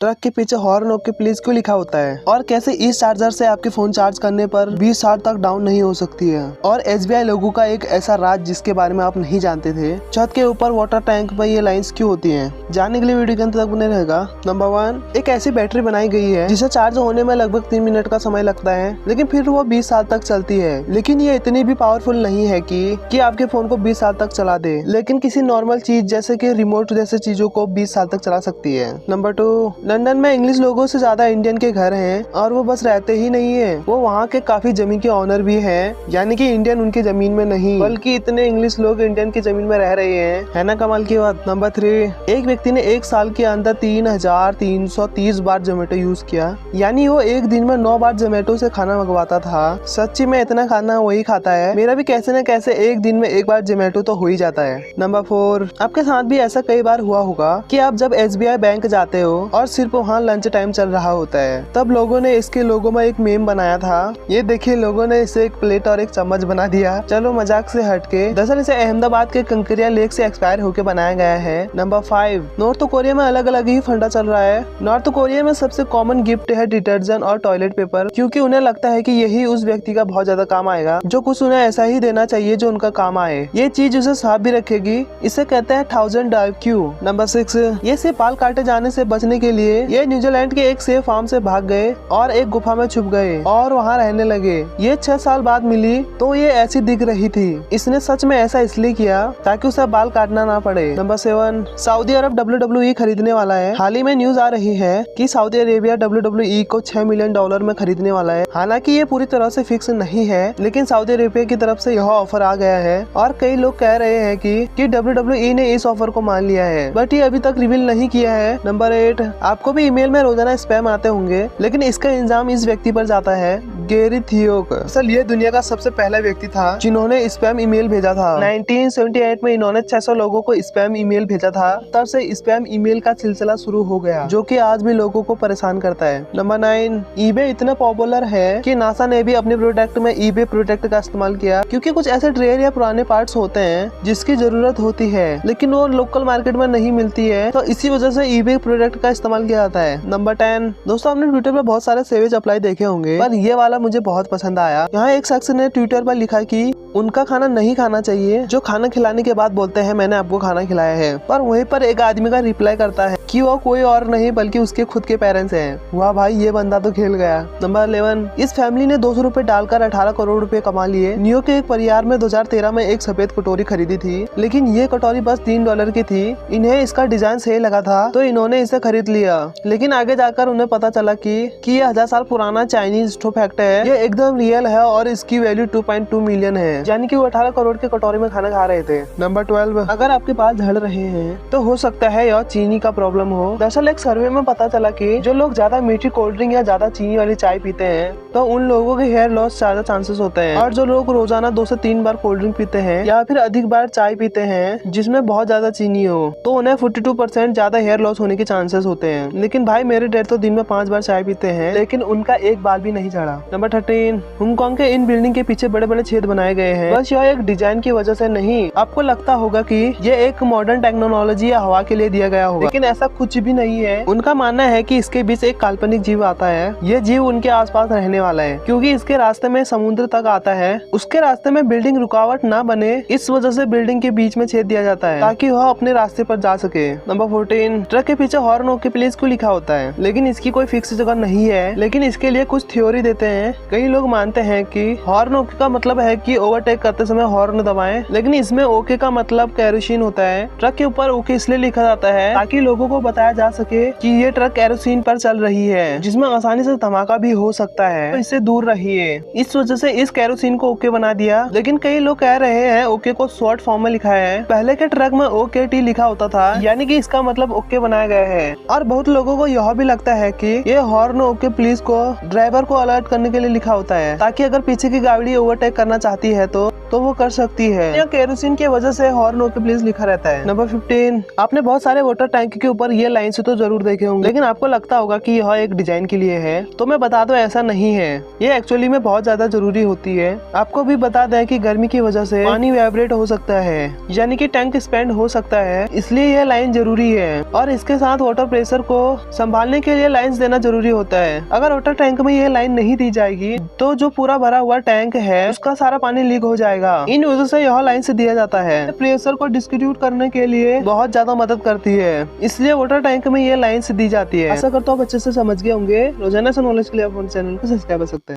Truck के पीछे horn okay please क्यों लिखा होता है, और कैसे इस चार्जर से आपके फोन चार्ज करने पर 20 तक डाउन नहीं हो सकती है, और SBI लोगो का एक ऐसा राज जिसके बारे में आप नहीं जानते थे। छत के ऊपर वाटर टैंक में ये लाइंस क्यों होती हैं, जानने के लिए वीडियो के अंत तक बने रहेगा। नंबर 1, एक ऐसी बैटरी बनाई गई है जिसे चार्ज होने में लगभग 3 मिनट का समय लगता है, लेकिन फिर वो 20 साल तक चलती है। लेकिन ये इतनी भी पावरफुल नहीं है कि आपके फोन को 20 साल तक चला दे, लेकिन किसी नॉर्मल चीज जैसे कि रिमोट जैसे चीजों को 20 साल तक चला सकती है। नंबर 2, लंदन में इंग्लिश लोगों से ज्यादा इंडियन के घर हैं, और वो बस रहते ही नहीं है, वो वहाँ के काफी जमीन के ऑनर भी हैं, यानी कि इंडियन उनकी जमीन में नहीं बल्कि इतने इंग्लिश लोग इंडियन की जमीन में रह रहे हैं, है ना कमाल की बात। नंबर 3, एक व्यक्ति ने एक साल के अंदर 3330 बार जोमेटो यूज किया, यानी वो एक दिन में 9 बार जोमेटो से खाना मंगवाता था। सच्ची में इतना खाना वही खाता है, मेरा भी कैसे न कैसे एक दिन में एक बार जोमेटो तो हो ही जाता है। नंबर 4, आपके साथ भी ऐसा कई बार हुआ होगा कि आप जब SBI बैंक जाते हो और सिर्फ वहाँ लंच टाइम चल रहा होता है, तब लोगों ने इसके लोगो में एक मेम बनाया था। ये देखिए, लोगों ने इसे एक प्लेट और एक चम्मच बना दिया। चलो मजाक से हटके, दरअसल इसे अहमदाबाद के कंकरिया लेक से एक्सपायर होकर बनाया गया है। नंबर 5, नॉर्थ कोरिया में अलग अलग ही फंडा चल रहा है। नॉर्थ कोरिया में सबसे कॉमन गिफ्ट है डिटर्जेंट और टॉयलेट पेपर, क्योंकि उन्हें लगता है कि यही उस व्यक्ति का बहुत ज्यादा काम आएगा जो कुछ उन्हें ऐसा ही देना चाहिए जो उनका काम आए। ये चीज उसे साफ भी रखेगी, इसे कहते हैं 1000 IQ। नंबर 6, ये सिर्फ बाल काटे जाने से बचने के लिए ये न्यूजीलैंड के एक सेफ फार्म से भाग गए और एक गुफा में छुप गए और वहाँ रहने लगे। ये 6 साल बाद मिली तो ये ऐसी दिख रही थी। इसने सच में ऐसा इसलिए किया ताकि उसे बाल काटना ना पड़े। नंबर 7, सऊदी अरब WWE खरीदने वाला है। हाल ही में न्यूज आ रही है कि सऊदी अरेबिया WWE को $6 मिलियन में खरीदने वाला है। हालांकि ये पूरी तरह से फिक्स नहीं है, लेकिन सऊदी अरेबिया की तरफ से यह ऑफर आ गया है और कई लोग कह रहे हैं कि WWE ने इस ऑफर को मान लिया है, बट ये अभी तक रिवील नहीं किया है। नंबर 8, आपको भी ईमेल में रोजाना स्पैम आते होंगे, लेकिन इसका इल्जाम इस व्यक्ति पर जाता है, गैरी थियोक। असल ये दुनिया का सबसे पहला व्यक्ति था जिन्होंने स्पैम ईमेल भेजा था। 1978 में इन्होंने 600 लोगों को स्पैम ईमेल भेजा था। तब से स्पैम ईमेल का सिलसिला शुरू हो गया, जो कि आज भी लोगों को परेशान करता है। नंबर 9, eBay इतना पॉपुलर है कि नासा ने भी अपने प्रोडक्ट में eBay प्रोडक्ट का इस्तेमाल किया, क्योंकि कुछ ऐसे रेयर या पुराने पार्ट्स होते हैं जिसकी जरूरत होती है लेकिन वो लोकल मार्केट में नहीं मिलती है, तो इसी वजह से eBay प्रोडक्ट का इस्तेमाल किया जाता है। नंबर 10, दोस्तों आपने ट्विटर पर बहुत सारे सेवेज अप्लाई देखे होंगे, पर ये वाला मुझे बहुत पसंद आया। यहाँ एक शख्स ने ट्विटर पर लिखा कि उनका खाना नहीं खाना चाहिए जो खाना खिलाने के बाद बोलते हैं मैंने आपको खाना खिलाया है, पर वहीं पर एक आदमी का रिप्लाई करता है कि वो कोई और नहीं बल्कि उसके खुद के पेरेंट्स हैं। वाह भाई, ये बंदा तो खेल गया। नंबर 11, इस फैमिली ने 200 रुपए डालकर 18 करोड़ रुपए कमा लिए। न्यूयॉर्क के एक परिवार में 2013 में एक सफेद कटोरी खरीदी थी, लेकिन ये कटोरी बस $3 की थी। इन्हें इसका डिजाइन सही लगा था तो इन्होंने इसे खरीद लिया, लेकिन आगे जाकर उन्हें पता चला कि ये 1000 साल पुराना चाइनीज स्टोव फैक्ट है। ये एकदम रियल है और इसकी वैल्यू 2.2 मिलियन है, यानी कि वो 18 करोड़ के कटोरी में खाना खा रहे थे। नंबर 12, अगर आपके बाल झड़ रहे हैं तो हो सकता है यह चीनी का प्रॉब्लम हो। दरअसल एक सर्वे में पता चला कि जो लोग ज्यादा मीठी कोल्ड ड्रिंक या ज्यादा चीनी वाली चाय पीते हैं तो उन लोगों के हेयर लॉस ज्यादा चांसेस होते हैं, और जो लोग रोजाना 2 से 3 बार कोल्ड ड्रिंक पीते हैं या फिर अधिक बार चाय पीते हैं जिसमें बहुत ज्यादा चीनी हो तो उन्हें 42% ज्यादा हेयर लॉस होने के चांसेस होते हैं। लेकिन भाई मेरे डैड तो दिन में 5 बार चाय पीते हैं, लेकिन उनका एक बाल भी नहीं झड़ा। नंबर 13, हांगकांग के इन बिल्डिंग के पीछे बड़े बड़े छेद बनाए गए हैं, बस यह एक डिजाइन की वजह से नहीं। आपको लगता होगा कि ये एक मॉडर्न टेक्नोलॉजी या हवा के लिए दिया गया होगा, लेकिन ऐसा कुछ भी नहीं है। उनका मानना है कि इसके बीच एक काल्पनिक जीव आता है। ये जीव उनके आसपास रहने वाला है, क्योंकि इसके रास्ते में समुद्र तक आता है। उसके रास्ते में बिल्डिंग रुकावट ना बने, इस वजह से बिल्डिंग के बीच में छेद दिया जाता है ताकि वह अपने रास्ते पर जा सके। नंबर 14, ट्रक के पीछे हॉर्न ओके प्लीज क्यों लिखा होता है, लेकिन इसकी कोई फिक्स जगह नहीं है, लेकिन इसके लिए कुछ थ्योरी देते हैं। कई लोग मानते हैं कि हॉर्न ओके का मतलब है कि ओवरटेक करते समय हॉर्न दबाएं, लेकिन इसमें ओके का मतलब केरोसिन होता है। ट्रक के ऊपर ओके इसलिए लिखा जाता है ताकि लोगों को बताया जा सके कि ये ट्रक केरोसिन पर चल रही है, जिसमें आसानी से धमाका भी हो सकता है, तो इससे दूर रहिए। इस वजह से इस केरोसिन को ओके बना दिया। लेकिन कई लोग कह रहे हैं ओके को शॉर्ट फॉर्म में लिखा है। पहले के ट्रक में OKT लिखा होता था, यानी कि इसका मतलब ओके बनाया गया है। और बहुत लोगों को यह भी लगता है कि ये हॉर्न ओके प्लीज को ड्राइवर को अलर्ट करने के लिए लिखा होता है, ताकि अगर पीछे की गाड़ी ओवरटेक करना चाहती है तो तो वो कर सकती है। या केरोसिन की वजह से हॉर्न ओके प्लीज लिखा रहता है। नंबर 15, आपने बहुत सारे वाटर टैंक के ऊपर ये लाइन से तो जरूर देखे होंगे, लेकिन आपको लगता होगा कि यह एक डिजाइन के लिए है। तो मैं बता दूं ऐसा नहीं है, ये एक्चुअली में बहुत ज्यादा जरूरी होती है। आपको भी बता दें कि गर्मी की वजह से पानी वाइब्रेट हो सकता है, यानी कि टैंक एक्सपेंड हो सकता है, इसलिए यह लाइन जरूरी है। और इसके साथ वाटर प्रेशर को संभालने के लिए लाइंस देना जरूरी होता है। अगर वाटर टैंक में ये लाइन नहीं दी जाएगी तो जो पूरा भरा हुआ टैंक है उसका सारा पानी लीक हो जाएगा। इन वजह से यह लाइन से दिया जाता है। प्रेशर को डिस्ट्रीब्यूट करने के लिए बहुत ज्यादा मदद करती है, इसलिए वाटर टैंक में ये लाइन से दी जाती है। ऐसा करते हो आप अच्छे से समझ गए होंगे। रोजाना से नॉलेज के लिए आप चैनल को सब्सक्राइब कर सकते हैं।